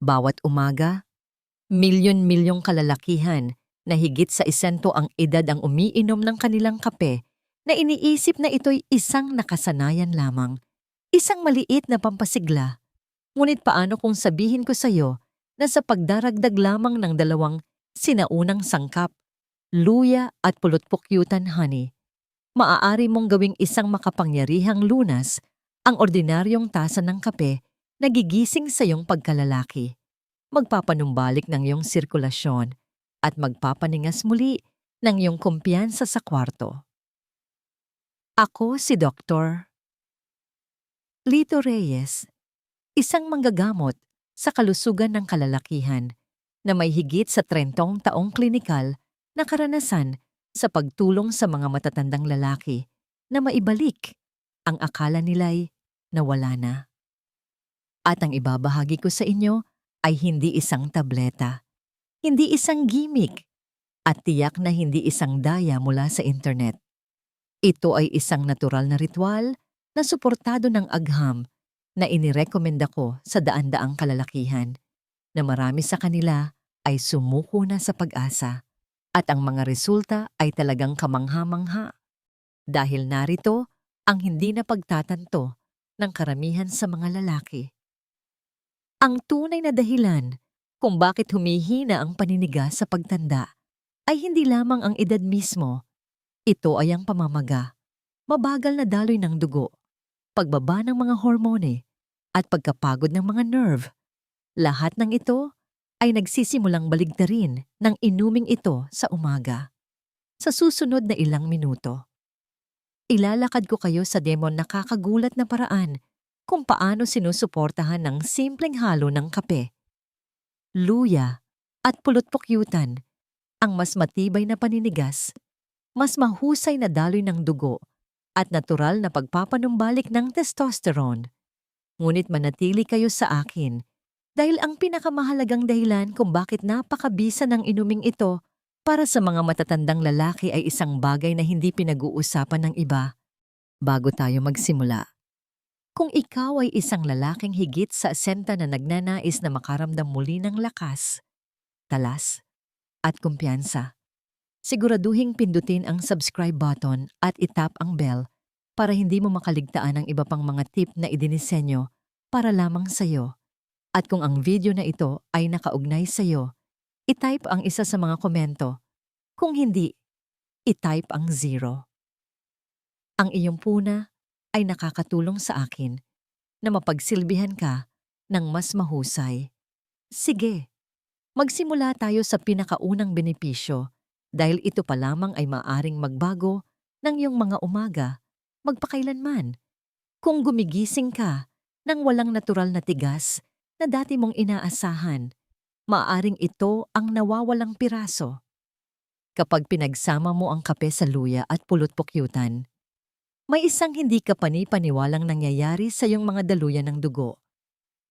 Bawat umaga, milyon-milyong kalalakihan na higit sa isento ang edad ang umiinom ng kanilang kape na iniisip na ito'y isang nakasanayan lamang, isang maliit na pampasigla. Ngunit paano kung sabihin ko sa'yo na sa pagdaragdag lamang ng dalawang sinaunang sangkap, luya at pulutpukyutan honey, maaari mong gawing isang makapangyarihang lunas ang ordinaryong tasa ng kape na gigising sa iyong pagkalalaki, magpapanumbalik ng iyong sirkulasyon at magpapaningas muli ng iyong kumpiyansa sa kwarto. Ako si Dr. Lito Reyes, isang manggagamot sa kalusugan ng kalalakihan na may higit sa 30 taong klinikal na karanasan sa pagtulong sa mga matatandang lalaki na maibalik ang akala nila'y nawala na. At ang ibabahagi ko sa inyo ay hindi isang tableta, hindi isang gimmick, at tiyak na hindi isang daya mula sa internet. Ito ay isang natural na ritual na suportado ng agham na inirekomenda ko sa daan-daang kalalakihan na marami sa kanila ay sumuko na sa pag-asa at ang mga resulta ay talagang kamangha-mangha dahil narito ang hindi na pagtatanto ng karamihan sa mga lalaki. Ang tunay na dahilan kung bakit humihina ang paniniga sa pagtanda ay hindi lamang ang edad mismo. Ito ay ang pamamaga, mabagal na daloy ng dugo, pagbaba ng mga hormone, at pagkapagod ng mga nerve. Lahat ng ito ay nagsisimulang baligtarin ng inuming ito sa umaga. Sa susunod na ilang minuto, ilalakad ko kayo sa demon nakakagulat na paraan kung paano sinusuportahan ng simpleng halo ng kape, luya at pulutpukyutan ang mas matibay na paninigas, mas mahusay na daloy ng dugo at natural na pagpapanumbalik ng testosterone. Ngunit manatili kayo sa akin dahil ang pinakamahalagang dahilan kung bakit napakabisa ng inuming ito para sa mga matatandang lalaki ay isang bagay na hindi pinag-uusapan ng iba. Bago tayo magsimula, kung ikaw ay isang lalaking higit sa 60 na nagnanais na makaramdam muli ng lakas, talas, at kumpiyansa, siguraduhing pindutin ang subscribe button at itap ang bell para hindi mo makaligtaan ang iba pang mga tip na idinisenyo para lamang sa'yo. At kung ang video na ito ay nakaugnay sa'yo, itype ang isa sa mga komento. Kung hindi, itype ang 0. Ang iyong puna ay nakakatulong sa akin na mapagsilbihan ka ng mas mahusay. Sige, magsimula tayo sa pinakaunang benepisyo dahil ito pa lamang ay maaring magbago ng iyong mga umaga, magpakailanman. Kung gumigising ka ng walang natural na tigas na dati mong inaasahan, maaaring ito ang nawawalang piraso. Kapag pinagsama mo ang kape sa luya at pulutpukyutan, may isang hindi ka pani-paniwalang nangyayari sa iyong mga daluyan ng dugo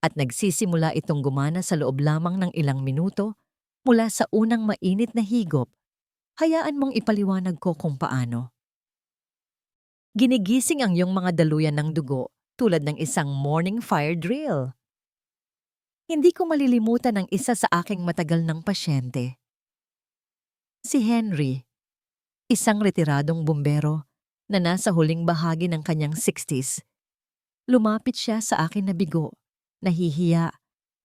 at nagsisimula itong gumana sa loob lamang ng ilang minuto mula sa unang mainit na higop. Hayaan mong ipaliwanag ko kung paano. Ginigising ang iyong mga daluyan ng dugo tulad ng isang morning fire drill. Hindi ko malilimutan ang isa sa aking matagal ng pasyente. Si Henry, isang retiradong bumbero na nasa huling bahagi ng kanyang 60s. Lumapit siya sa akin na bigo, nahihiya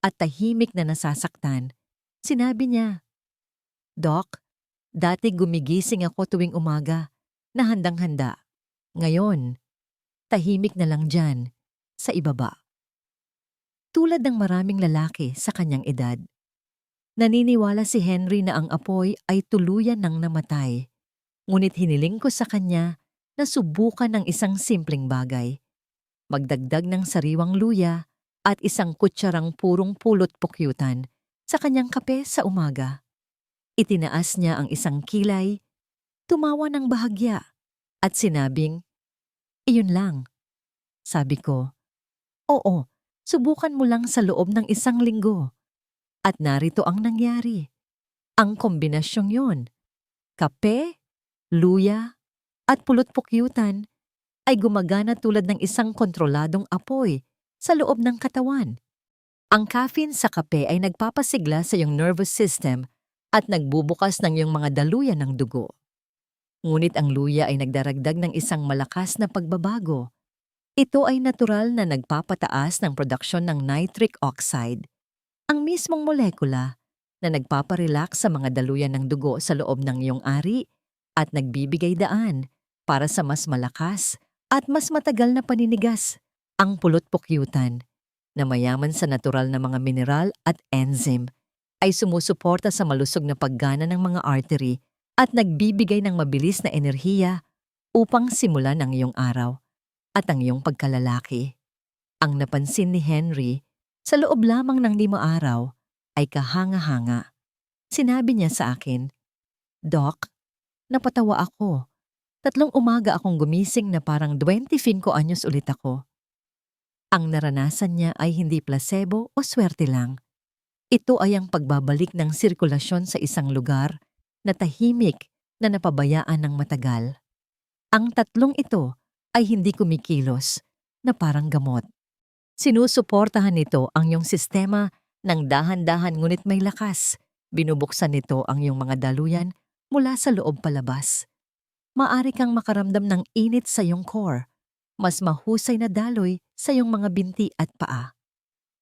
at tahimik na nasasaktan. Sinabi niya, "Doc, dati gumigising ako tuwing umaga na handang-handa. Ngayon, tahimik na lang dyan, sa ibaba." Tulad ng maraming lalaki sa kanyang edad, naniniwala si Henry na ang apoy ay tuluyan ng namatay. Ngunit hiniling ko sa kanya na subukan ng isang simpleng bagay. Magdagdag ng sariwang luya at isang kutsarang purong pulot-pukyutan sa kanyang kape sa umaga. Itinaas niya ang isang kilay, tumawa ng bahagya at sinabing, "Iyon lang." Sabi ko, "Oo, subukan mo lang sa loob ng 1 linggo." At narito ang nangyari. Ang kombinasyong yon, kape, luya, at pulot-pukyutan, ay gumagana tulad ng isang kontroladong apoy sa loob ng katawan. Ang caffeine sa kape ay nagpapasigla sa iyong nervous system at nagbubukas ng iyong mga daluyan ng dugo. Ngunit ang luya ay nagdaragdag ng isang malakas na pagbabago. Ito ay natural na nagpapataas ng produksyon ng nitric oxide, ang mismong molekula na nagpaparelax sa mga daluyan ng dugo sa loob ng iyong ari at nagbibigay daan para sa mas malakas at mas matagal na paninigas. Ang pulot-pukyutan na mayaman sa natural na mga mineral at enzyme ay sumusuporta sa malusog na paggana ng mga artery at nagbibigay ng mabilis na enerhiya upang simulan ang iyong araw at ang iyong pagkalalaki. Ang napansin ni Henry sa loob lamang ng 5 araw ay kahanga-hanga. Sinabi niya sa akin, "Doc, napatawa ako. 3 umaga akong gumising na parang 25 anyos ulit ako." Ang naranasan niya ay hindi placebo o swerte lang. Ito ay ang pagbabalik ng sirkulasyon sa isang lugar na tahimik na napabayaan ng matagal. Ang 3 ito ay hindi kumikilos na parang gamot. Sinusuportahan nito ang iyong sistema ng dahan-dahan ngunit may lakas. Binubuksan nito ang iyong mga daluyan mula sa loob palabas. Maari kang makaramdam ng init sa iyong core, mas mahusay na daloy sa iyong mga binti at paa.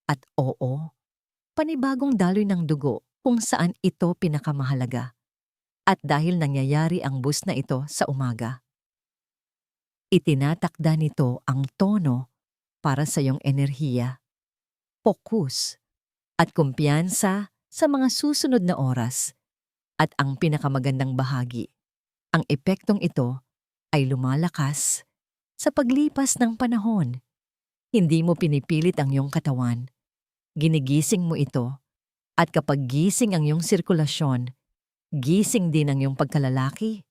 At oo, panibagong daloy ng dugo kung saan ito pinakamahalaga. At dahil nangyayari ang boost na ito sa umaga, itinatakda nito ang tono para sa iyong enerhiya, focus, at kumpiyansa sa mga susunod na oras. At ang pinakamagandang bahagi, ang epektong ito ay lumalakas sa paglipas ng panahon. Hindi mo pinipilit ang iyong katawan. Ginigising mo ito. At kapag gising ang iyong sirkulasyon, gising din ang iyong pagkalalaki.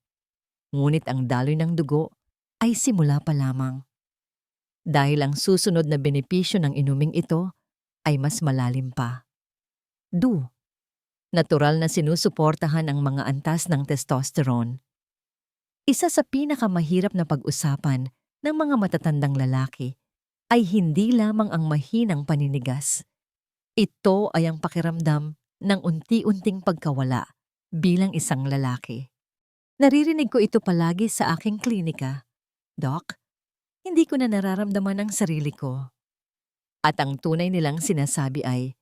Ngunit ang daloy ng dugo ay simula pa lamang. Dahil ang susunod na benepisyo ng inuming ito ay mas malalim pa. Natural na sinusuportahan ang mga antas ng testosterone. Isa sa pinakamahirap na pag-usapan ng mga matatandang lalaki ay hindi lamang ang mahinang paninigas. Ito ay ang pakiramdam ng unti-unting pagkawala bilang isang lalaki. Naririnig ko ito palagi sa aking klinika. "Doc, hindi ko na nararamdaman ang sarili ko." At ang tunay nilang sinasabi ay,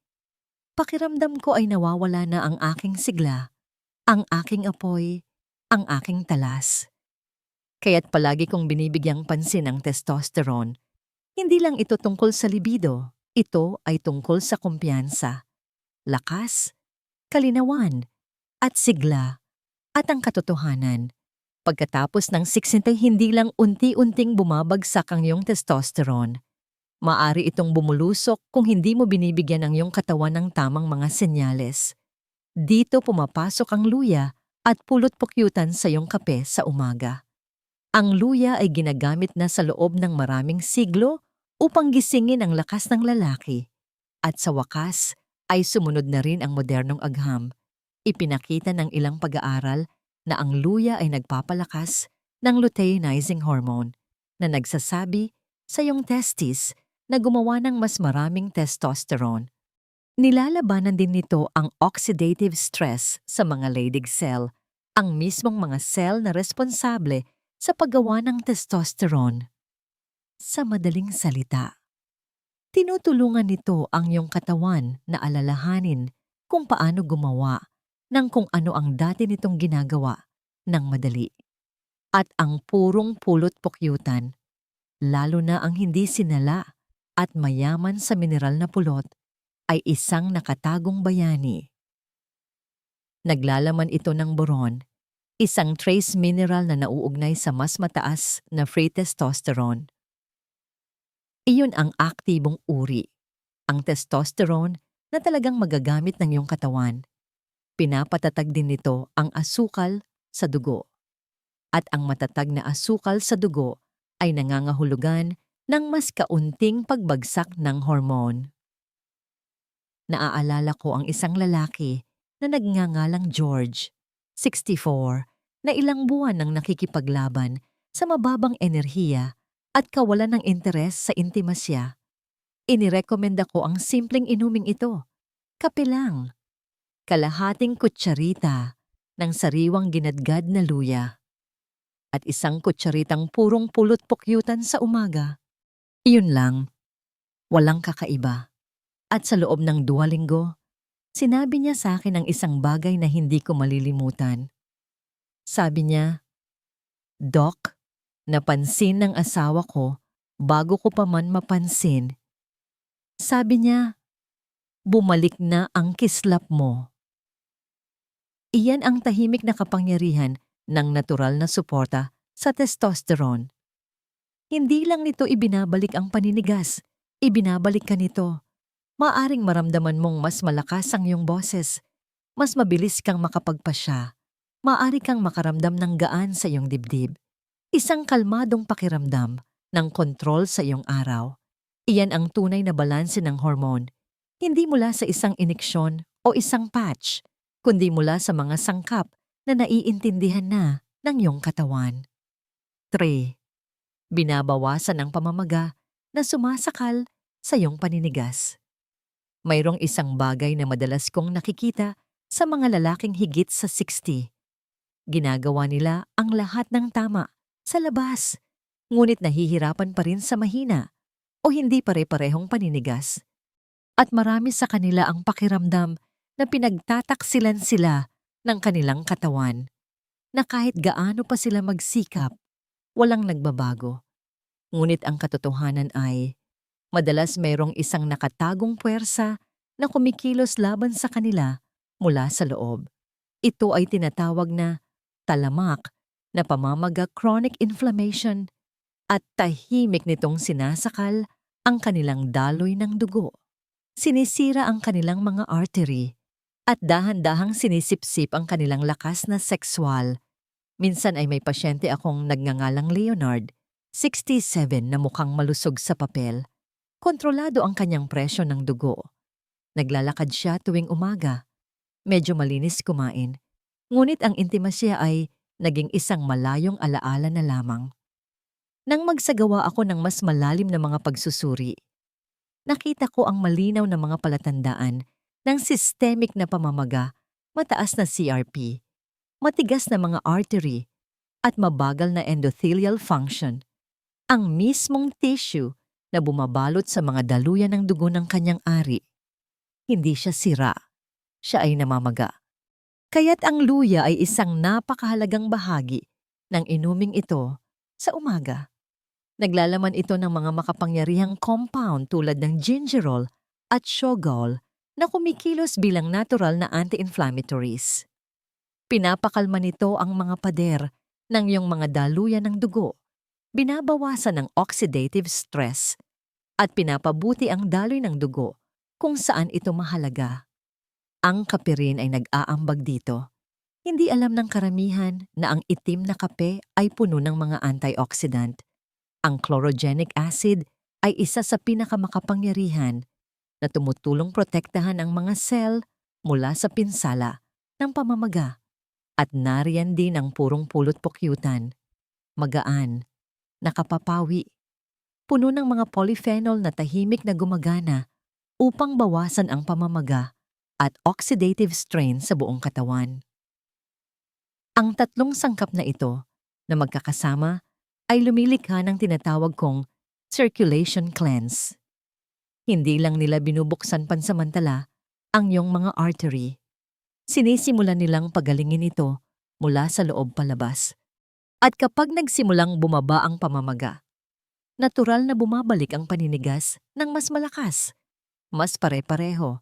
"Pakiramdam ko ay nawawala na ang aking sigla, ang aking apoy, ang aking talas." Kaya't palagi kong binibigyang pansin ang testosterone. Hindi lang ito tungkol sa libido, ito ay tungkol sa kumpiyansa, lakas, kalinawan, at sigla, at ang katotohanan. Pagkatapos ng 60, hindi lang unti-unting bumabagsak ang iyong testosterone. Maari itong bumulusok kung hindi mo binibigyan ang iyong katawan ng tamang mga senyales. Dito pumapasok ang luya at pulot-pukyutan sa iyong kape sa umaga. Ang luya ay ginagamit na sa loob ng maraming siglo upang gisingin ang lakas ng lalaki. At sa wakas ay sumunod na rin ang modernong agham. Ipinakita ng ilang pag-aaral na ang luya ay nagpapalakas ng luteinizing hormone na nagsasabi sa iyong testis na gumawa ng mas maraming testosterone. Nilalabanan din nito ang oxidative stress sa mga Leydig cell, ang mismong mga cell na responsable sa paggawa ng testosterone. Sa madaling salita, tinutulungan nito ang iyong katawan na alalahanin kung paano gumawa ng kung ano ang dati nitong ginagawa ng madali. At ang purong pulot-pukyutan, lalo na ang hindi sinala at mayaman sa mineral na pulot, ay isang nakatagong bayani. Naglalaman ito ng boron, isang trace mineral na nauugnay sa mas mataas na free testosterone. Iyon ang aktibong uri, ang testosterone na talagang magagamit ng iyong katawan. Pinapatatag din nito ang asukal sa dugo. At ang matatag na asukal sa dugo ay nangangahulugan ng mas kaunting pagbagsak ng hormone. Naaalala ko ang isang lalaki na nagngangalang George, 64, na ilang buwan nang nakikipaglaban sa mababang enerhiya at kawalan ng interes sa intimasya. Inirekomenda ko ang simpleng inuming ito. Kape lang. Kalahating kutsarita ng sariwang ginadgad na luya at isang kutsaritang purong pulot pukyutan sa umaga. Iyon lang, walang kakaiba. At sa loob ng 2 linggo, sinabi niya sa akin ang isang bagay na hindi ko malilimutan. Sabi niya, "Doc, napansin ng asawa ko bago ko pa man mapansin." Sabi niya, "Bumalik na ang kislap mo." Iyan ang tahimik na kapangyarihan ng natural na suporta sa testosterone. Hindi lang nito ibinabalik ang paninigas, ibinabalik ka nito. Maaring maramdaman mong mas malakas ang iyong boses, mas mabilis kang makapagpasya, maaari kang makaramdam ng gaan sa iyong dibdib. Isang kalmadong pakiramdam ng kontrol sa iyong araw. Iyan ang tunay na balanse ng hormone, hindi mula sa isang ineksyon o isang patch, kundi mula sa mga sangkap na naiintindihan na ng iyong katawan. 3. Binabawasan ang pamamaga na sumasakal sa iyong paninigas. Mayroong isang bagay na madalas kong nakikita sa mga lalaking higit sa 60. Ginagawa nila ang lahat ng tama sa labas, ngunit nahihirapan pa rin sa mahina o hindi pare-parehong paninigas. At marami sa kanila ang pakiramdam na pinagtataksilan sila ng kanilang katawan, na kahit gaano pa sila magsikap, walang nagbabago. Ngunit ang katotohanan ay, madalas mayroong isang nakatagong puwersa na kumikilos laban sa kanila mula sa loob. Ito ay tinatawag na talamak na pamamaga, chronic inflammation, at tahimik nitong sinasakal ang kanilang daloy ng dugo. Sinisira ang kanilang mga artery at dahan-dahang sinisipsip ang kanilang lakas na sexual. Minsan ay may pasyente akong nagngangalang Leonard, 67, na mukhang malusog sa papel. Kontrolado ang kanyang presyo ng dugo. Naglalakad siya tuwing umaga. Medyo malinis kumain. Ngunit ang intimasya ay naging isang malayong alaala na lamang. Nang magsagawa ako ng mas malalim na mga pagsusuri, nakita ko ang malinaw na mga palatandaan ng systemic na pamamaga, mataas na CRP, matigas na mga artery, at mabagal na endothelial function. Ang mismong tissue na bumabalot sa mga daluyan ng dugo ng kanyang ari. Hindi siya sira, siya ay namamaga. Kaya't ang luya ay isang napakahalagang bahagi ng inuming ito sa umaga. Naglalaman ito ng mga makapangyarihang compound tulad ng gingerol at shogal na kumikilos bilang natural na anti-inflammatories. Pinapakalma nito ang mga pader ng iyong mga daluyan ng dugo, binabawasan ng oxidative stress, at pinapabuti ang daloy ng dugo kung saan ito mahalaga. Ang kape rin ay nag-aambag dito. Hindi alam ng karamihan na ang itim na kape ay puno ng mga antioxidant. Ang chlorogenic acid ay isa sa pinakamakapangyarihan na tumutulong protektahan ang mga sel mula sa pinsala ng pamamaga. At nariyan din ang purong pulot pukyutan, magaan, nakapapawi, puno ng mga polyphenol na tahimik na gumagana upang bawasan ang pamamaga at oxidative strain sa buong katawan. Ang tatlong sangkap na ito na magkakasama ay lumilikha ng tinatawag kong circulation cleanse. Hindi lang nila binubuksan pansamantala ang iyong mga artery. Sinisimulan nilang pagalingin ito mula sa loob palabas. At kapag nagsimulang bumaba ang pamamaga, natural na bumabalik ang paninigas ng mas malakas, mas pare-pareho,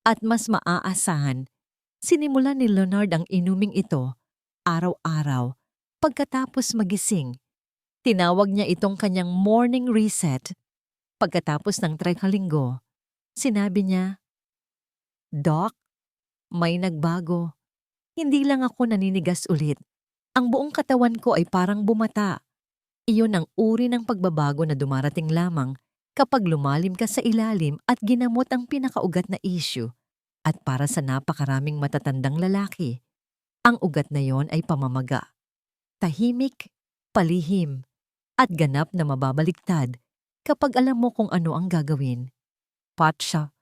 at mas maaasahan. Sinimulan ni Leonard ang inuming ito araw-araw pagkatapos magising. Tinawag niya itong kanyang morning reset. Pagkatapos ng 3 linggo, sinabi niya, "Doc, may nagbago. Hindi lang ako naninigas ulit. Ang buong katawan ko ay parang bumata." Iyon ang uri ng pagbabago na dumarating lamang kapag lumalim ka sa ilalim at ginamot ang pinakaugat na issue. At para sa napakaraming matatandang lalaki, ang ugat na yon ay pamamaga. Tahimik, palihim, at ganap na mababaliktad kapag alam mo kung ano ang gagawin. jackpot siya.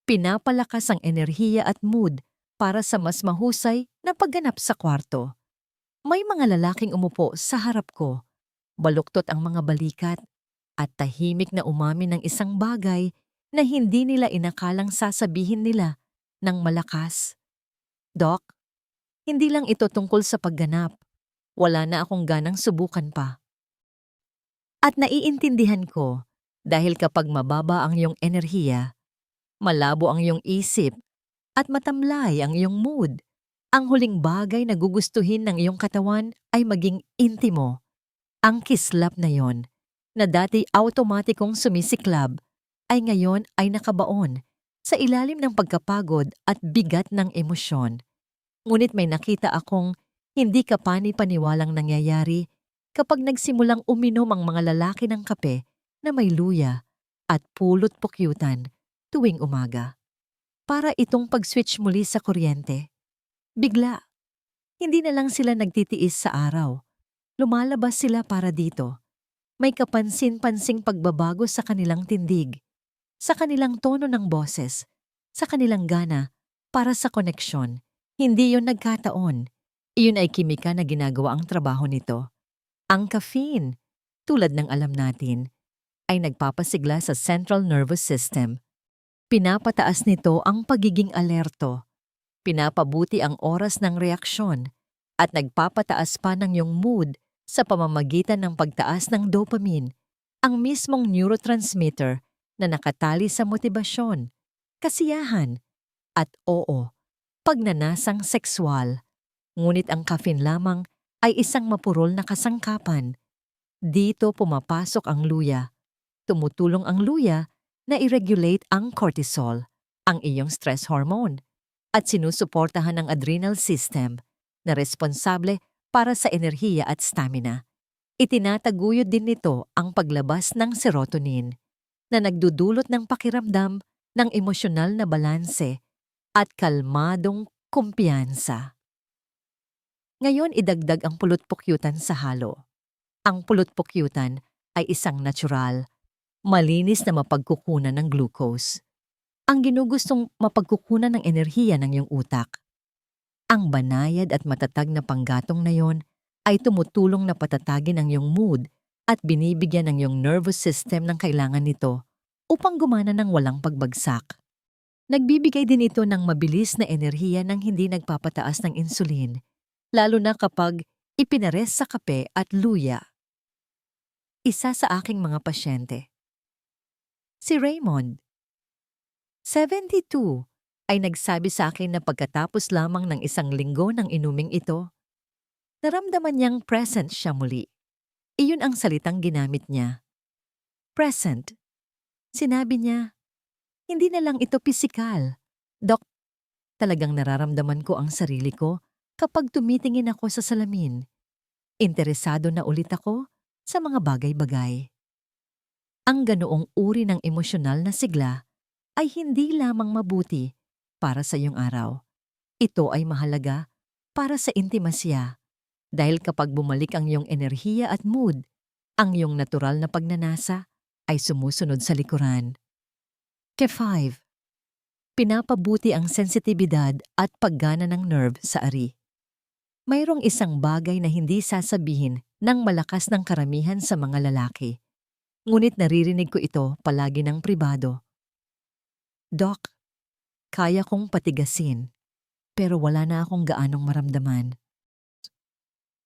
Pinapalakas ang enerhiya at mood para sa mas mahusay na pagganap sa kwarto. May mga lalaking umupo sa harap ko, baluktot ang mga balikat, at tahimik na umamin ng isang bagay na hindi nila inakalang sasabihin nila ng malakas. Doc, hindi lang ito tungkol sa pagganap. Wala na akong ganang subukan pa. At naiintindihan ko dahil kapag mababa ang iyong enerhiya, malabo ang iyong isip at matamlay ang iyong mood, ang huling bagay na gugustuhin ng iyong katawan ay maging intimo. Ang kislap na yon, na dati automatikong sumisiklab, ay ngayon ay nakabaon sa ilalim ng pagkapagod at bigat ng emosyon. Ngunit may nakita akong hindi kapani-paniwalang nangyayari kapag nagsimulang uminom ang mga lalaki ng kape na may luya at pulot pukyutan tuwing umaga. Para itong pag-switch muli sa kuryente. Bigla, hindi na lang sila nagtitiis sa araw. Lumalabas sila para dito. May kapansin-pansing pagbabago sa kanilang tindig, sa kanilang tono ng boses, sa kanilang gana para sa koneksyon. Hindi yon nagkataon. Iyon ay kimika na ginagawa ang trabaho nito. Ang caffeine, tulad ng alam natin, ay nagpapasigla sa central nervous system. Pinapataas nito ang pagiging alerto, pinapabuti ang oras ng reaksyon, at nagpapataas pa ng iyong mood sa pamamagitan ng pagtaas ng dopamine, ang mismong neurotransmitter na nakatali sa motibasyon, kasiyahan, at pagnanasang sekswal. Ngunit ang caffeine lamang ay isang mapurol na kasangkapan. Dito pumapasok ang luya. Tumutulong ang luya na i-regulate ang cortisol, ang iyong stress hormone, at sinusuportahan ng adrenal system na responsable para sa enerhiya at stamina. Itinataguyod din nito ang paglabas ng serotonin na nagdudulot ng pakiramdam ng emosyonal na balanse at kalmadong kumpiyansa. Ngayon idagdag ang pulot-pukyutan sa halo. Ang pulot-pukyutan ay isang natural, malinis na mapagkukunan ng glucose. Ang ginugustong mapagkukunan ng enerhiya ng iyong utak. Ang banayad at matatag na panggatong na yon ay tumutulong na patatagin ang iyong mood at binibigyan ng iyong nervous system ng kailangan nito upang gumana ng walang pagbagsak. Nagbibigay din ito ng mabilis na enerhiya ng hindi nagpapataas ng insulin, lalo na kapag ipinares sa kape at luya. Isa sa aking mga pasyente. Si Raymond, 72, ay nagsabi sa akin na pagkatapos lamang ng isang linggo ng inuming ito, naramdaman niyang present siya muli. Iyon ang salitang ginamit niya. Present. Sinabi niya, hindi na lang ito pisikal. Dok, talagang nararamdaman ko ang sarili ko kapag tumitingin ako sa salamin. Interesado na ulit ako sa mga bagay-bagay. Ang ganoong uri ng emosyonal na sigla ay hindi lamang mabuti para sa iyong araw. Ito ay mahalaga para sa intimasya dahil kapag bumalik ang iyong enerhiya at mood, ang iyong natural na pagnanasa ay sumusunod sa likuran. Ke-5. Pinapabuti ang sensitibidad at paggana ng nerve sa ari. Mayroong isang bagay na hindi sasabihin ng malakas ng karamihan sa mga lalaki. Ngunit naririnig ko ito palagi ng pribado. Doc, kaya kong patigasin, pero wala na akong gaanong maramdaman.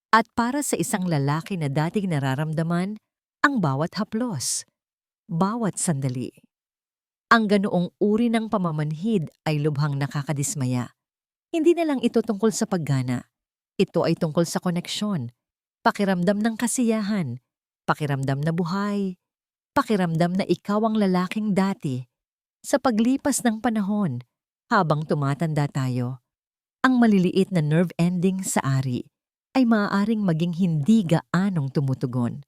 At para sa isang lalaki na dating nararamdaman ang bawat haplos, bawat sandali. Ang ganoong uri ng pamamanhid ay lubhang nakakadismaya. Hindi na lang ito tungkol sa paggana. Ito ay tungkol sa koneksyon, pakiramdam ng kasiyahan, pakiramdam na buhay, pakiramdam na ikaw ang lalaking dati. Sa paglipas ng panahon, habang tumatanda tayo, ang maliliit na nerve ending sa ari ay maaaring maging hindi gaanong tumutugon.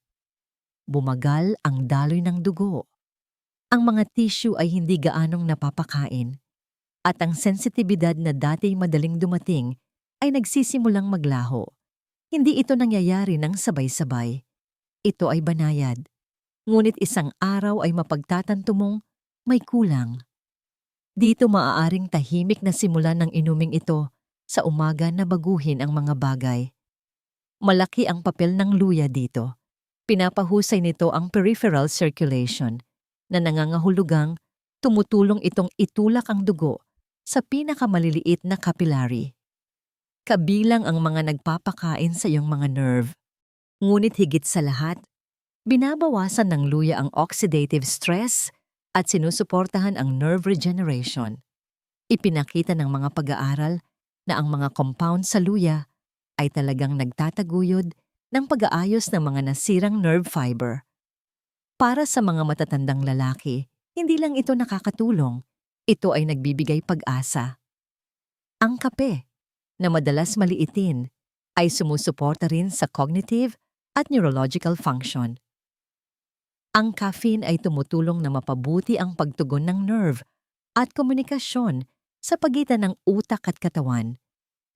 Bumagal ang daloy ng dugo. Ang mga tissue ay hindi gaanong napapakain. At ang sensitibidad na dati madaling dumating ay nagsisimulang maglaho. Hindi ito nangyayari ng sabay-sabay. Ito ay banayad. Ngunit isang araw ay mapagtatanto mong may kulang. Dito maaaring tahimik na simulan ng inuming ito sa umaga na baguhin ang mga bagay. Malaki ang papel ng luya dito. Pinapahusay nito ang peripheral circulation na nangangahulugang tumutulong itong itulak ang dugo sa pinakamaliliit na capillary. Kabilang ang mga nagpapakain sa iyong mga nerve. Ngunit higit sa lahat, binabawasan ng luya ang oxidative stress at sinusuportahan ang nerve regeneration. Ipinakita ng mga pag-aaral na ang mga compound sa luya ay talagang nagtataguyod ng pag-aayos ng mga nasirang nerve fiber. Para sa mga matatandang lalaki, hindi lang ito nakakatulong, ito ay nagbibigay pag-asa. Ang kape, na madalas maliitin, ay sumusuporta rin sa cognitive at neurological function. Ang caffeine ay tumutulong na mapabuti ang pagtugon ng nerve at komunikasyon sa pagitan ng utak at katawan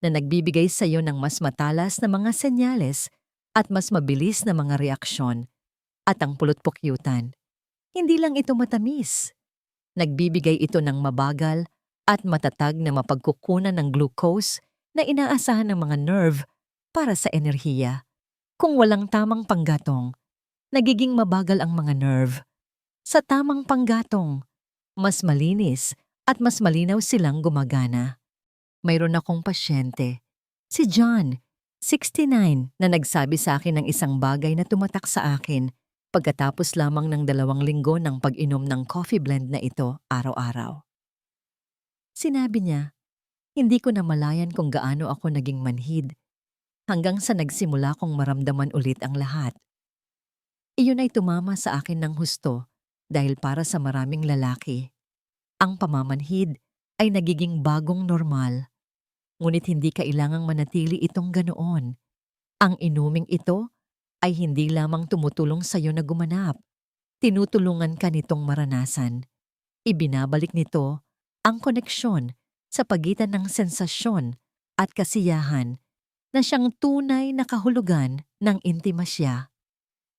na nagbibigay sa iyo ng mas matalas na mga senyales at mas mabilis na mga reaksyon. At ang pulot-pukyutan, hindi lang ito matamis. Nagbibigay ito ng mabagal at matatag na mapagkukunan ng glucose na inaasahan ng mga nerve para sa enerhiya. Kung walang tamang panggatong, nagiging mabagal ang mga nerve. Sa tamang panggatong, mas malinis at mas malinaw silang gumagana. Mayroon akong pasyente, si John, 69, na nagsabi sa akin ng isang bagay na tumatak sa akin pagkatapos lamang ng 2 linggo ng pag-inom ng coffee blend na ito araw-araw. Sinabi niya, hindi ko namalayan kung gaano ako naging manhid hanggang sa nagsimula kong maramdaman ulit ang lahat. Iyon ay tumama sa akin ng husto dahil para sa maraming lalaki, ang pamamanhid ay nagiging bagong normal. Ngunit hindi kailangang manatili itong ganoon. Ang inuming ito ay hindi lamang tumutulong sa iyo na gumanap. Tinutulungan ka nitong maranasan. Ibinabalik nito ang koneksyon sa pagitan ng sensasyon at kasiyahan na siyang tunay na kahulugan ng intimasya.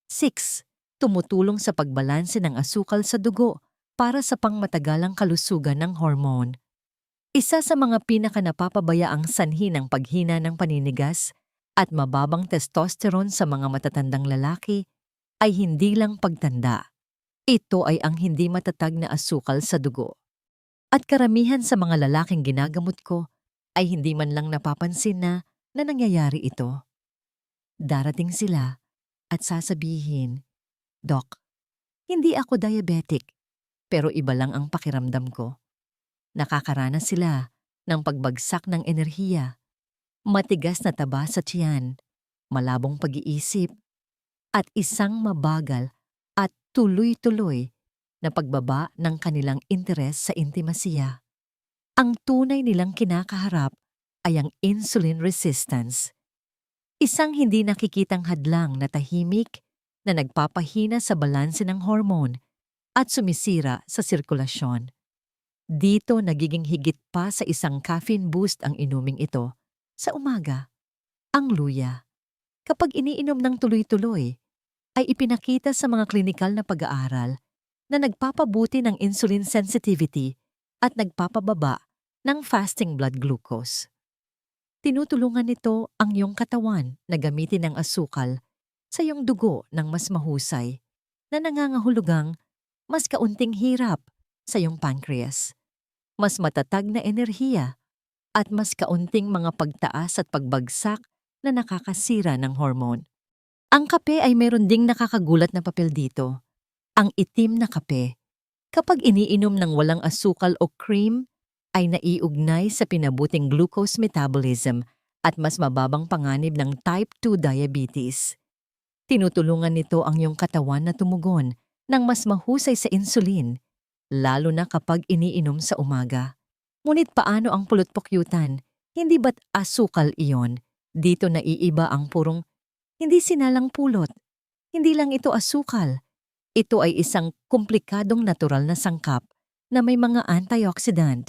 6. Tumutulong sa pagbalanse ng asukal sa dugo para sa pangmatagalang kalusugan ng hormone. Isa sa mga pinakanapapabayaang sanhi ng paghina ng paninigas at mababang testosterone sa mga matatandang lalaki ay hindi lang pagtanda. Ito ay ang hindi matatag na asukal sa dugo. At karamihan sa mga lalaking ginagamot ko ay hindi man lang napapansin na nangyayari ito. Darating sila at sasabihin, "Doc, hindi ako diabetic, pero iba lang ang pakiramdam ko." Nakakaranas sila ng pagbagsak ng enerhiya, matigas na taba sa tiyan, malabong pag-iisip, at isang mabagal at tuloy-tuloy na pagbaba ng kanilang interes sa intimasiya. Ang tunay nilang kinakaharap ay ang insulin resistance. Isang hindi nakikitang hadlang na tahimik na nagpapahina sa balanse ng hormone at sumisira sa sirkulasyon. Dito nagiging higit pa sa isang caffeine boost ang inuming ito. Sa umaga, ang luya, kapag iniinom ng tuloy-tuloy, ay ipinakita sa mga klinikal na pag-aaral na nagpapabuti ng insulin sensitivity at nagpapababa ng fasting blood glucose. Tinutulungan nito ang iyong katawan na gamitin ang asukal sa iyong dugo ng mas mahusay na nangangahulugang mas kaunting hirap sa iyong pancreas, mas matatag na enerhiya, at mas kaunting mga pagtaas at pagbagsak na nakakasira ng hormone. Ang kape ay mayroon ding nakakagulat na papel dito. Ang itim na kape, kapag iniinom ng walang asukal o cream, ay naiugnay sa pinabuting glucose metabolism at mas mababang panganib ng type 2 diabetes. Tinutulungan nito ang iyong katawan na tumugon ng mas mahusay sa insulin, lalo na kapag iniinom sa umaga. Ngunit paano ang pulot-pukyutan? Hindi ba't asukal iyon? Dito naiiba ang purong, hindi sinalang pulot. Hindi lang ito asukal. Ito ay isang komplikadong natural na sangkap na may mga antioxidant,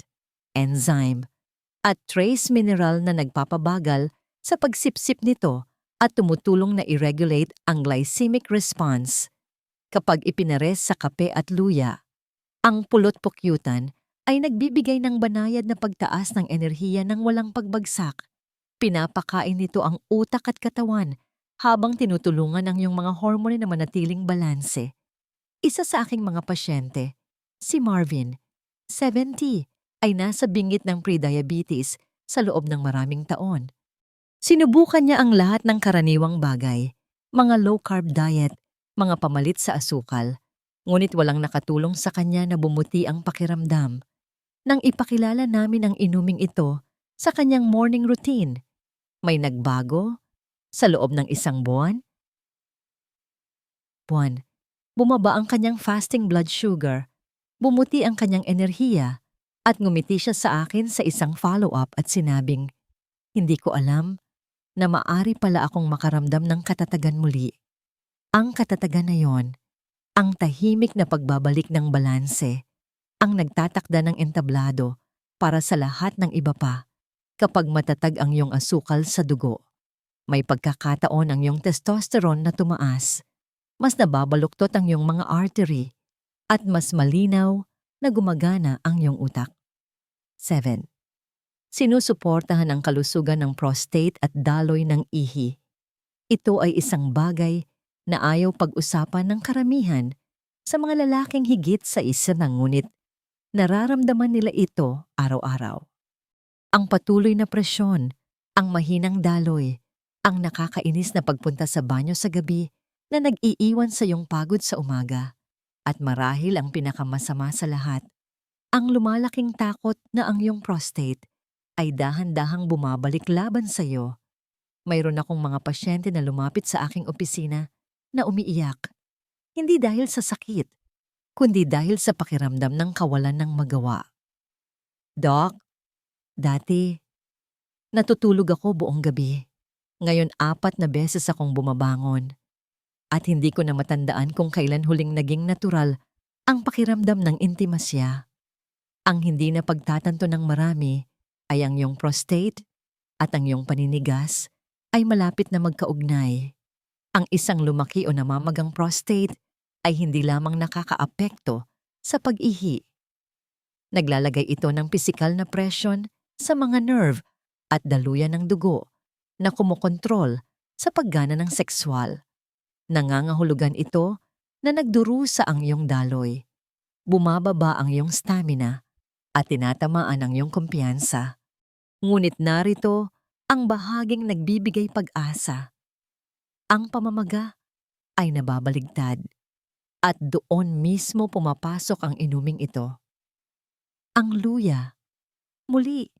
enzyme, at trace mineral na nagpapabagal sa pagsipsip nito at tumutulong na i-regulate ang glycemic response. Kapag ipinares sa kape at luya, Ang pulot-pukyutan ay nagbibigay ng banayad na pagtaas ng enerhiya ng walang pagbagsak. Pinapakain nito ang utak at katawan habang tinutulungan ang iyong mga hormone na manatiling balanse. Isa sa aking mga pasyente, si Marvin, 70, ay nasa bingit ng prediabetes sa loob ng maraming taon. Sinubukan niya ang lahat ng karaniwang bagay, mga low-carb diet, mga pamalit sa asukal, ngunit walang nakatulong sa kanya na bumuti ang pakiramdam. Nang ipakilala namin ang inuming ito sa kanyang morning routine, may nagbago sa loob ng isang buwan. Bumaba ang kanyang fasting blood sugar, bumuti ang kanyang enerhiya, at ngumiti siya sa akin sa isang follow-up at sinabing, "Hindi ko alam na maari pala akong makaramdam ng katatagan muli." Ang katatagan na yon, ang tahimik na pagbabalik ng balanse, ang nagtatakda ng entablado para sa lahat ng iba pa. Kapag matatag ang iyong asukal sa dugo, may pagkakataon ang iyong testosterone na tumaas, mas nababaluktot ang iyong mga artery, at mas malinaw na gumagana ang iyong utak. 7. Sinusuportahan ang kalusugan ng prostate at daloy ng ihi. Ito ay isang bagay na ayaw pag-usapan ng karamihan sa mga lalaking higit sa isa na ngunit nararamdaman nila ito araw-araw. Ang patuloy na presyon, ang mahinang daloy, ang nakakainis na pagpunta sa banyo sa gabi na nag-iiwan sa iyong pagod sa umaga, at marahil ang pinakamasama sa lahat, ang lumalaking takot na ang iyong prostate ay dahan-dahang bumabalik laban sa iyo. Mayroon akong mga pasyente na lumapit sa aking opisina na umiiyak, hindi dahil sa sakit, kundi dahil sa pakiramdam ng kawalan ng magawa. "Doc, dati, natutulog ako buong gabi. Ngayon 4 na beses akong bumabangon. At hindi ko na matandaan kung kailan huling naging natural ang pakiramdam ng intimasya. Ang hindi na pagtatanto ng marami ay ang iyong prostate at ang iyong paninigas ay malapit na magkaugnay. Ang isang lumaki o namamagang prostate ay hindi lamang nakakaapekto sa pag-ihi. Naglalagay ito ng pisikal na presyon sa mga nerve at daluyan ng dugo na kumokontrol sa paggana ng sexual. Nangangahulugan ito na nagdurusa ang iyong daloy, bumababa ang iyong stamina, at tinatamaan ang iyong kumpiyansa. Ngunit narito ang bahaging nagbibigay pag-asa. Ang pamamaga ay nababaligtad, at doon mismo pumapasok ang inuming ito. Ang luya, muli,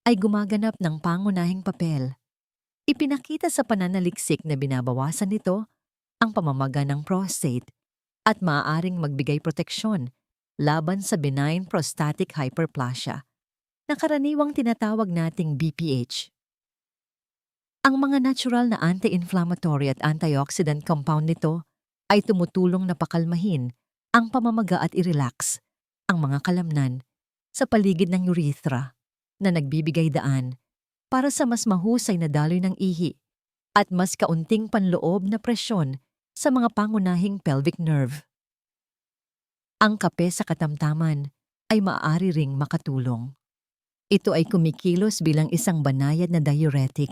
ay gumaganap ng pangunahing papel. Ipinakita sa pananaliksik na binabawasan nito ang pamamaga ng prostate at maaaring magbigay proteksyon laban sa benign prostatic hyperplasia na karaniwang tinatawag nating BPH. Ang mga natural na anti-inflammatory at antioxidant compound nito ay tumutulong na pakalmahin ang pamamaga at i-relax ang mga kalamnan sa paligid ng urethra na nagbibigay daan para sa mas mahusay na daloy ng ihi at mas kaunting panloob na presyon sa mga pangunahing pelvic nerve. Ang kape sa katamtaman ay maaari ring makatulong. Ito ay kumikilos bilang isang banayad na diuretic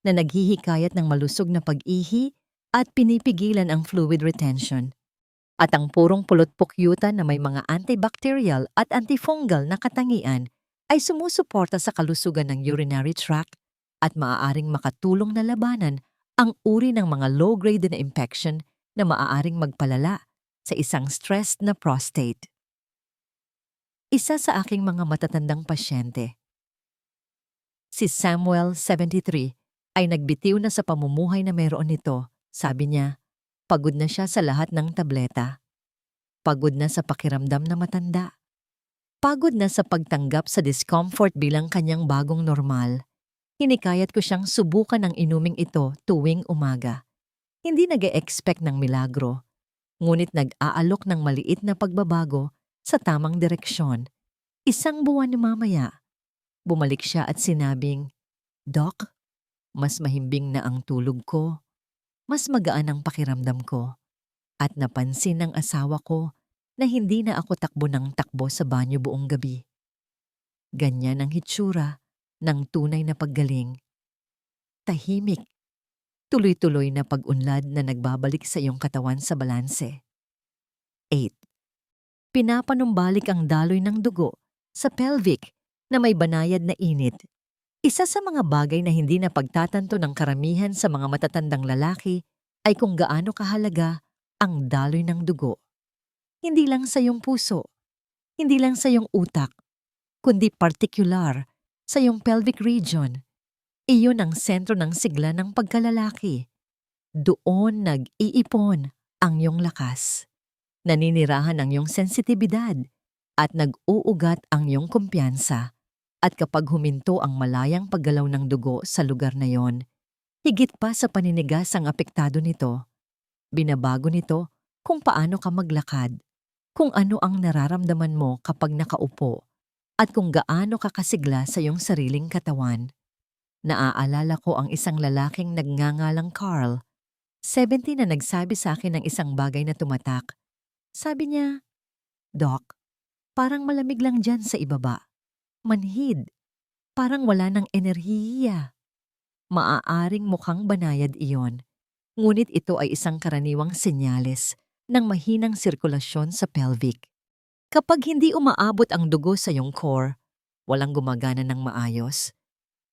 na naghihikayat ng malusog na pag-ihi at pinipigilan ang fluid retention. At ang purong pulot-pukyutan na may mga antibacterial at antifungal na katangian ay sumusuporta sa kalusugan ng urinary tract at maaaring makatulong na labanan ang uri ng mga low-grade na infection na maaaring magpalala sa isang stressed na prostate. Isa sa aking mga matatandang pasyente, si Samuel, 73, ay nagbitiw na sa pamumuhay na meron nito. Sabi niya, pagod na siya sa lahat ng tableta. Pagod na sa pakiramdam na matanda. Pagod na sa pagtanggap sa discomfort bilang kanyang bagong normal. Hinikayat ko siyang subukan ang inuming ito tuwing umaga. Hindi nag-e-expect ng milagro, ngunit nag-aalok ng maliit na pagbabago sa tamang direksyon. 1 buwan mamaya, bumalik siya at sinabing, "Doc, mas mahimbing na ang tulog ko, mas magaan ang pakiramdam ko, at napansin ng asawa ko na hindi na ako takbo ng takbo sa banyo buong gabi. Ganyan ang hitsura ng tunay na paggaling. Tahimik, tuloy-tuloy na pag-unlad na nagbabalik sa iyong katawan sa balanse. 8. Pinapanumbalik ang daloy ng dugo sa pelvic na may banayad na init. Isa sa mga bagay na hindi na pagtatanto ng karamihan sa mga matatandang lalaki ay kung gaano kahalaga ang daloy ng dugo. Hindi lang sa iyong puso, hindi lang sa iyong utak, kundi partikular sa iyong pelvic region. Iyon ang sentro ng sigla ng pagkalalaki. Doon nag-iipon ang iyong lakas. Naninirahan ang iyong sensitibidad at nag-uugat ang iyong kumpiyansa. At kapag huminto ang malayang paggalaw ng dugo sa lugar na yon, higit pa sa paninigas ang apektado nito. Binabago nito kung paano ka maglakad, kung ano ang nararamdaman mo kapag nakaupo, at kung gaano ka kasigla sa iyong sariling katawan. Naaalala ko ang isang lalaking nagngangalang Carl, 70 na nagsabi sa akin ng isang bagay na tumatak. Sabi niya, "Doc, parang malamig lang dyan sa ibaba. Manhid, parang wala ng enerhiya." Maaaring mukhang banayad iyon, ngunit ito ay isang karaniwang senyales ng mahinang sirkulasyon sa pelvic. Kapag hindi umaabot ang dugo sa iyong core, walang gumagana ng maayos.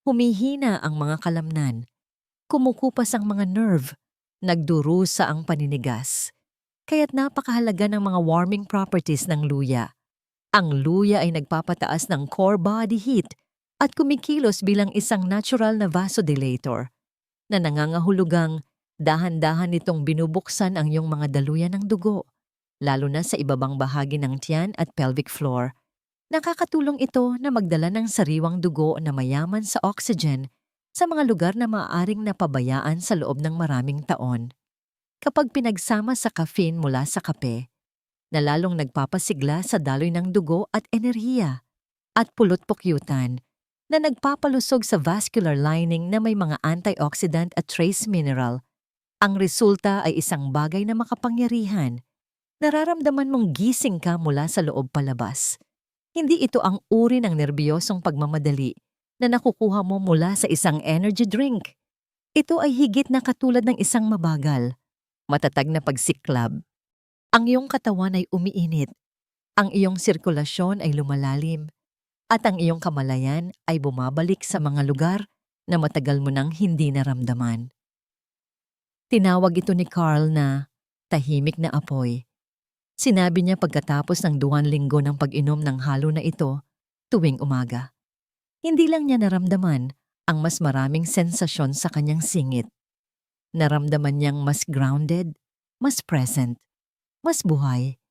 Humihina ang mga kalamnan, kumukupas ang mga nerve, nagdurusa ang paninigas. Kaya't napakahalaga ng mga warming properties ng luya. Ang luya ay nagpapataas ng core body heat at kumikilos bilang isang natural na vasodilator na nangangahulugang dahan-dahan nitong binubuksan ang iyong mga daluyan ng dugo, lalo na sa ibabang bahagi ng tiyan at pelvic floor. Nakakatulong ito na magdala ng sariwang dugo na mayaman sa oxygen sa mga lugar na maaaring napabayaan sa loob ng maraming taon. Kapag pinagsama sa caffeine mula sa kape, na lalong nagpapasigla sa daloy ng dugo at enerhiya, at pulot-pukyutan na nagpapalusog sa vascular lining na may mga antioxidant at trace mineral, ang resulta ay isang bagay na makapangyarihan. Nararamdaman mong gising ka mula sa loob palabas. Hindi ito ang uri ng nerbiyosong pagmamadali na nakukuha mo mula sa isang energy drink. Ito ay higit na katulad ng isang mabagal, matatag na pagsiklab. Ang iyong katawan ay umiinit, ang iyong sirkulasyon ay lumalalim, at ang iyong kamalayan ay bumabalik sa mga lugar na matagal mo nang hindi naramdaman. Tinawag ito ni Carl na tahimik na apoy. Sinabi niya pagkatapos ng 2 linggo ng pag-inom ng halo na ito tuwing umaga. Hindi lang niya naramdaman ang mas maraming sensasyon sa kanyang singit. Naramdaman niyang mas grounded, mas present, mas buhay.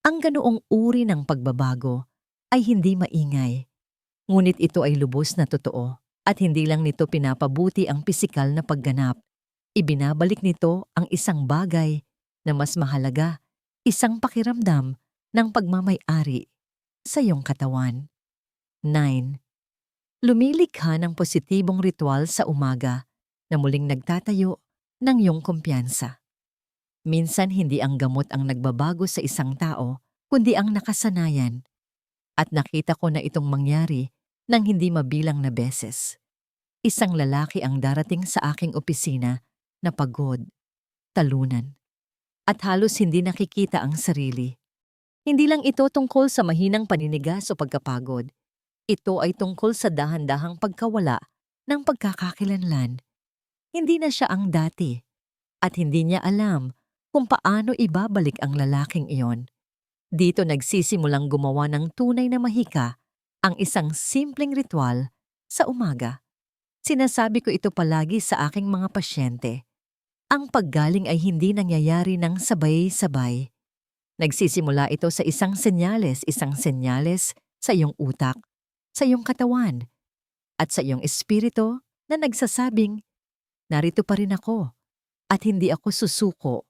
Ang ganoong uri ng pagbabago ay hindi maingay. Ngunit ito ay lubos na totoo at hindi lang nito pinapabuti ang pisikal na pagganap. Ibinabalik nito ang isang bagay na mas mahalaga, isang pakiramdam ng pagmamay-ari sa iyong katawan. 9. Lumilikha ng positibong ritual sa umaga na muling nagtatayo ng iyong kumpiyansa. Minsan hindi ang gamot ang nagbabago sa isang tao, kundi ang nakasanayan. At nakita ko na itong mangyari nang hindi mabilang na beses. Isang lalaki ang darating sa aking opisina na pagod, talunan, at halos hindi nakikita ang sarili. Hindi lang ito tungkol sa mahinang paninigas o pagkapagod. Ito ay tungkol sa dahan-dahang pagkawala ng pagkakakilanlan. Hindi na siya ang dati at hindi niya alam kung paano ibabalik ang lalaking iyon. Dito nagsisimulang gumawa ng tunay na mahika ang isang simpleng ritual sa umaga. Sinasabi ko ito palagi sa aking mga pasyente. Ang paggaling ay hindi nangyayari ng sabay-sabay. Nagsisimula ito sa isang senyales sa iyong utak, sa iyong katawan, at sa iyong espiritu na nagsasabing, narito pa rin ako at hindi ako susuko.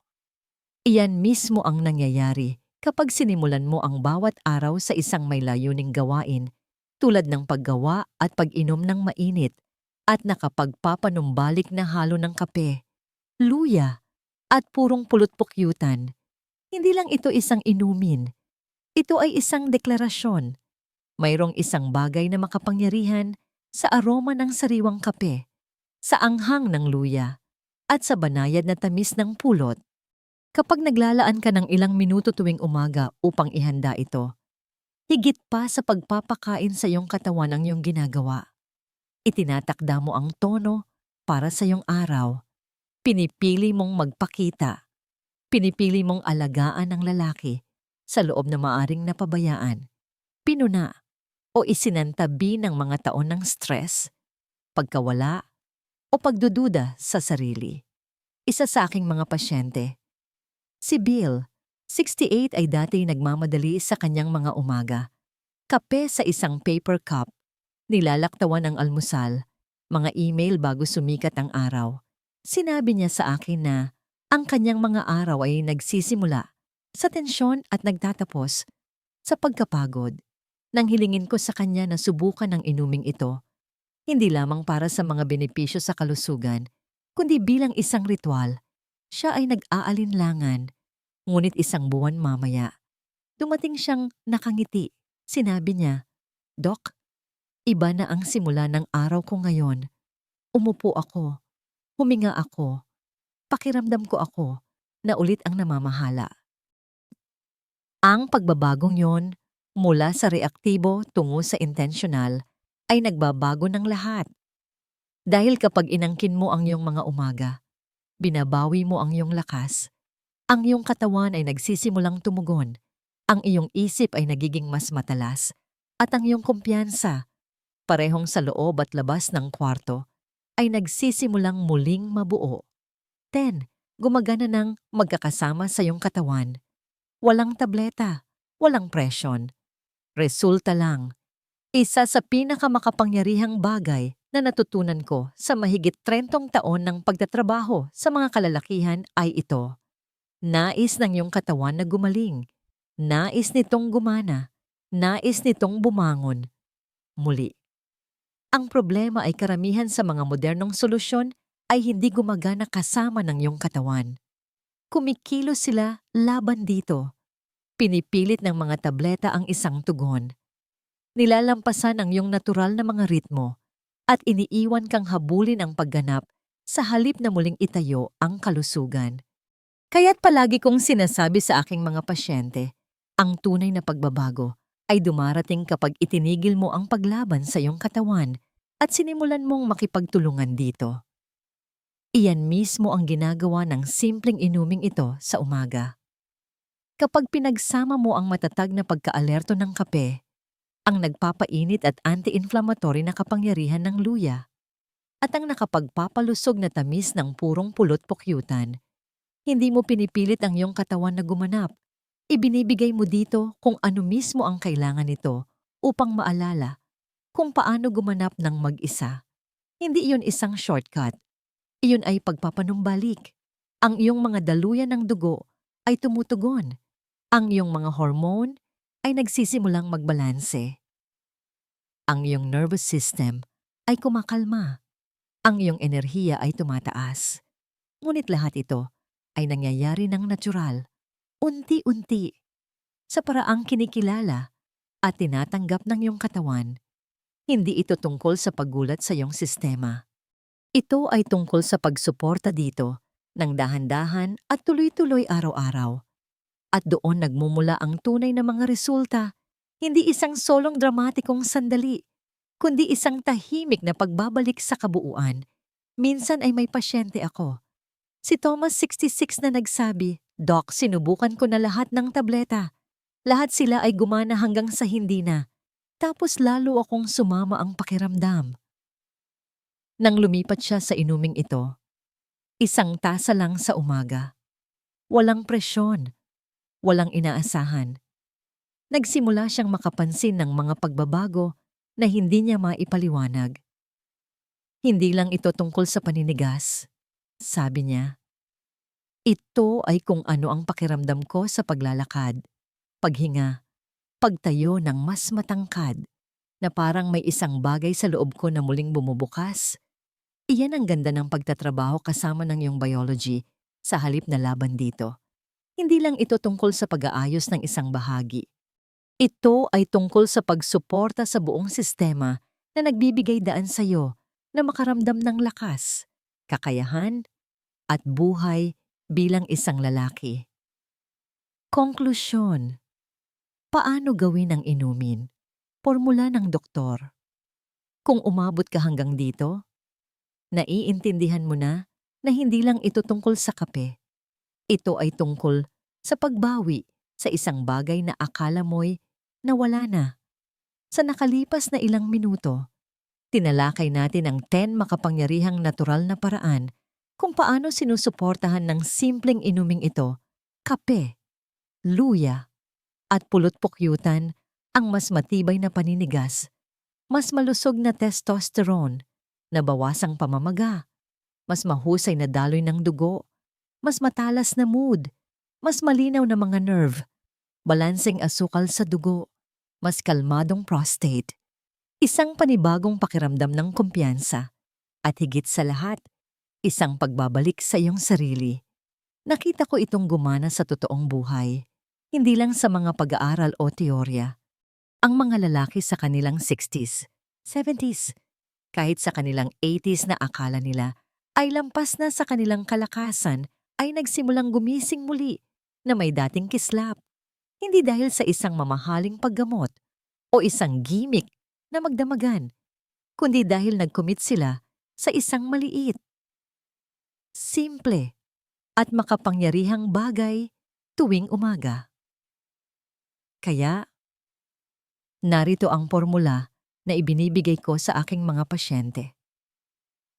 Iyan mismo ang nangyayari kapag sinimulan mo ang bawat araw sa isang may layuning gawain tulad ng paggawa at pag-inom ng mainit at nakapagpapanumbalik na halo ng kape, luya at purong pulot-pukyutan. Hindi lang ito isang inumin, Ito ay isang deklarasyon. Mayroong isang bagay na makapangyarihan sa aroma ng sariwang kape, sa anghang ng luya, at sa banayad na tamis ng pulot. Kapag naglalaan ka ng ilang minuto tuwing umaga upang ihanda ito, higit pa sa pagpapakain sa iyong katawan ang iyong ginagawa. Itinatakda mo ang tono para sa iyong araw. Pinipili mong magpakita. Pinipili mong alagaan ang lalaki sa loob na maaring napabayaan, pinuna o isinantabi ng mga taon ng stress, pagkawala o pagdududa sa sarili. Isa sa aking mga pasyente, si Bill, 68 ay dati nagmamadali sa kanyang mga umaga. Kape sa isang paper cup, nilalaktawan ng almusal, mga email bago sumikat ang araw. Sinabi niya sa akin na ang kanyang mga araw ay nagsisimula sa tensyon at nagtatapos sa pagkapagod. Nang hilingin ko sa kanya na subukan ang inuming ito, hindi lamang para sa mga benepisyo sa kalusugan, kundi bilang isang ritual, siya ay nag-aalinlangan. Ngunit isang buwan mamaya, dumating siyang nakangiti. Sinabi niya, "Dok, iba na ang simula ng araw ko ngayon. Umupo ako, huminga ako, pakiramdam ko ako na ulit ang namamahala." Ang pagbabagong yon mula sa reaktibo tungo sa intentional ay nagbabago ng lahat. Dahil kapag inangkin mo ang iyong mga umaga, binabawi mo ang iyong lakas, ang iyong katawan ay nagsisimulang tumugon, ang iyong isip ay nagiging mas matalas, at ang iyong kumpiyansa, parehong sa loob at labas ng kwarto, ay nagsisimulang muling mabuo. 10. Gumagana ng magkakasama sa iyong katawan. Walang tableta, walang presyon. Resulta lang. Isa sa pinakamakapangyarihang bagay na natutunan ko sa mahigit 30 taon ng pagtatrabaho sa mga kalalakihan ay ito. Nais ng iyong katawan na gumaling. Nais nitong gumana. Nais nitong bumangon. Muli. Ang problema ay karamihan sa mga modernong solusyon ay hindi gumagana kasama ng iyong katawan. Kumikilos sila laban dito. Pinipilit ng mga tableta ang isang tugon. Nilalampasan ang iyong natural na mga ritmo at iniiwan kang habulin ang pagganap sa halip na muling itayo ang kalusugan. Kaya't palagi kong sinasabi sa aking mga pasyente, ang tunay na pagbabago ay dumarating kapag itinigil mo ang paglaban sa iyong katawan at sinimulan mong makipagtulungan dito. Iyan mismo ang ginagawa ng simpleng inuming ito sa umaga. Kapag pinagsama mo ang matatag na pagkaalerto ng kape, ang nagpapainit at anti-inflammatory na kapangyarihan ng luya, at ang nakapagpapalusog na tamis ng purong pulot-pukyutan, hindi mo pinipilit ang iyong katawan na gumanap. Ibinibigay mo dito kung ano mismo ang kailangan nito upang maalala kung paano gumanap ng mag-isa. Hindi iyon isang shortcut. Iyon ay pagpapanumbalik. Ang iyong mga daluyan ng dugo ay tumutugon. Ang iyong mga hormone ay nagsisimulang magbalanse. Ang iyong nervous system ay kumakalma. Ang iyong enerhiya ay tumataas. Ngunit lahat ito ay nangyayari ng natural, unti-unti, sa paraang kinikilala at tinatanggap ng iyong katawan. Hindi ito tungkol sa paggulat sa iyong sistema. Ito ay tungkol sa pagsuporta dito ng dahan-dahan at tuloy-tuloy araw-araw. At doon nagmumula ang tunay na mga resulta, hindi isang solong dramatikong sandali, kundi isang tahimik na pagbabalik sa kabuuan. Minsan ay may pasyente ako. Si Thomas, 66, na nagsabi, "Doc, sinubukan ko na lahat ng tableta. Lahat sila ay gumana hanggang sa hindi na. Tapos lalo akong sumama ang pakiramdam." Nang lumipat siya sa inuming ito, isang tasa lang sa umaga. Walang presyon, walang inaasahan. Nagsimula siyang makapansin ng mga pagbabago na hindi niya maipaliwanag. "Hindi lang ito tungkol sa paninigas," sabi niya. "Ito ay kung ano ang pakiramdam ko sa paglalakad, paghinga, pagtayo ng mas matangkad, na parang may isang bagay sa loob ko na muling bumubukas." Iyan ang ganda ng pagtatrabaho kasama ng iyong biology sa halip na laban dito. Hindi lang ito tungkol sa pag-aayos ng isang bahagi. Ito ay tungkol sa pagsuporta sa buong sistema na nagbibigay daan sa iyo na makaramdam ng lakas, kakayahan, at buhay bilang isang lalaki. Konklusyon. Paano gawin ang inumin? Formula ng doktor. Kung umabot ka hanggang dito, naiintindihan mo na hindi lang ito tungkol sa kape. Ito ay tungkol sa pagbawi sa isang bagay na akala mo'y nawala na. Sa nakalipas na ilang minuto, tinalakay natin ang 10 makapangyarihang natural na paraan kung paano sinusuportahan ng simpleng inuming ito, kape, luya, at pulot-pukyutan ang mas matibay na paninigas, mas malusog na testosterone, nabawasang pamamaga, mas mahusay na daloy ng dugo, mas matalas na mood, mas malinaw na mga nerve, balanseng asukal sa dugo, mas kalmadong prostate, isang panibagong pakiramdam ng kumpiyansa, at higit sa lahat, isang pagbabalik sa iyong sarili. Nakita ko itong gumana sa totoong buhay, hindi lang sa mga pag-aaral o teorya. Ang mga lalaki sa kanilang 60s, 70s, kahit sa kanilang 80s na akala nila ay lampas na sa kanilang kalakasan, ay nagsimulang gumising muli na may dating kislap. Hindi dahil sa isang mamahaling paggamot o isang gimmick na magdamagan, kundi dahil nag-commit sila sa isang maliit, simple, at makapangyarihang bagay tuwing umaga. Kaya, narito ang formula na ibinibigay ko sa aking mga pasyente.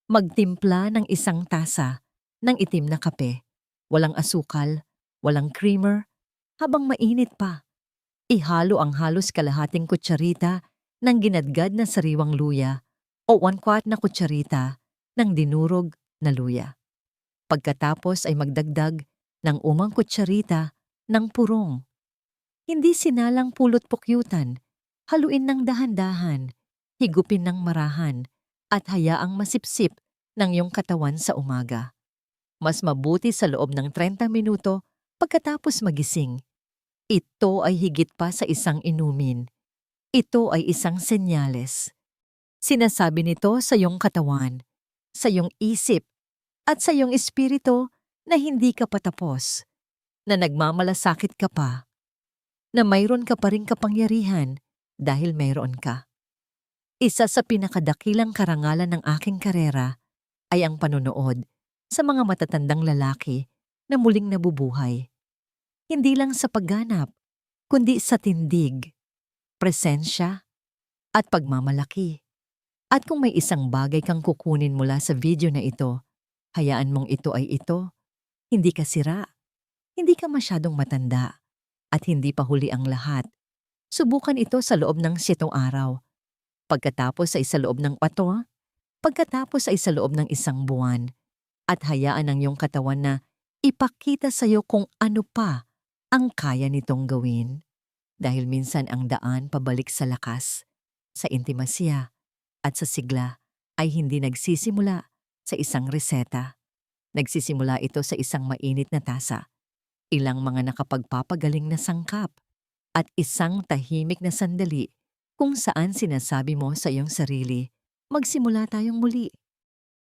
Magtimpla ng isang tasa ng itim na kape, walang asukal, walang creamer, habang mainit pa. Ihalo ang halos kalahating kutsarita ng ginadgad na sariwang luya o 1/4 na kutsarita ng dinurog na luya. Pagkatapos ay magdagdag ng umang kutsarita ng purong. Hindi sinalang pulot-pukyutan, haluin ng dahan-dahan, higupin ng marahan, at hayaang masipsip ng iyong katawan sa umaga. Mas mabuti sa loob ng 30 minuto pagkatapos magising. Ito ay higit pa sa isang inumin. Ito ay isang senyales. Sinasabi nito sa iyong katawan, sa iyong isip, at sa iyong espiritu na hindi ka patapos, na nagmamalasakit ka pa, na mayroon ka pa ring kapangyarihan dahil mayroon ka. Isa sa pinakadakilang karangalan ng aking karera ay ang panonood sa mga matatandang lalaki na muling nabubuhay. Hindi lang sa pagganap, kundi sa tindig, presensya, at pagmamalaki. At kung may isang bagay kang kukunin mula sa video na ito, hayaan mong ito ay ito. Hindi ka sira, hindi ka masyadong matanda, at hindi pa huli ang lahat. Subukan ito sa loob ng 7 araw. Pagkatapos ay sa loob ng 4, pagkatapos ay sa loob ng 1 buwan. At hayaan ang iyong katawan na ipakita sa iyo kung ano pa ang kaya nitong gawin. Dahil minsan ang daan pabalik sa lakas, sa intimasya, at sa sigla ay hindi nagsisimula sa isang reseta. Nagsisimula ito sa isang mainit na tasa, ilang mga nakapagpapagaling na sangkap, at isang tahimik na sandali kung saan sinasabi mo sa iyong sarili, magsimula tayong muli.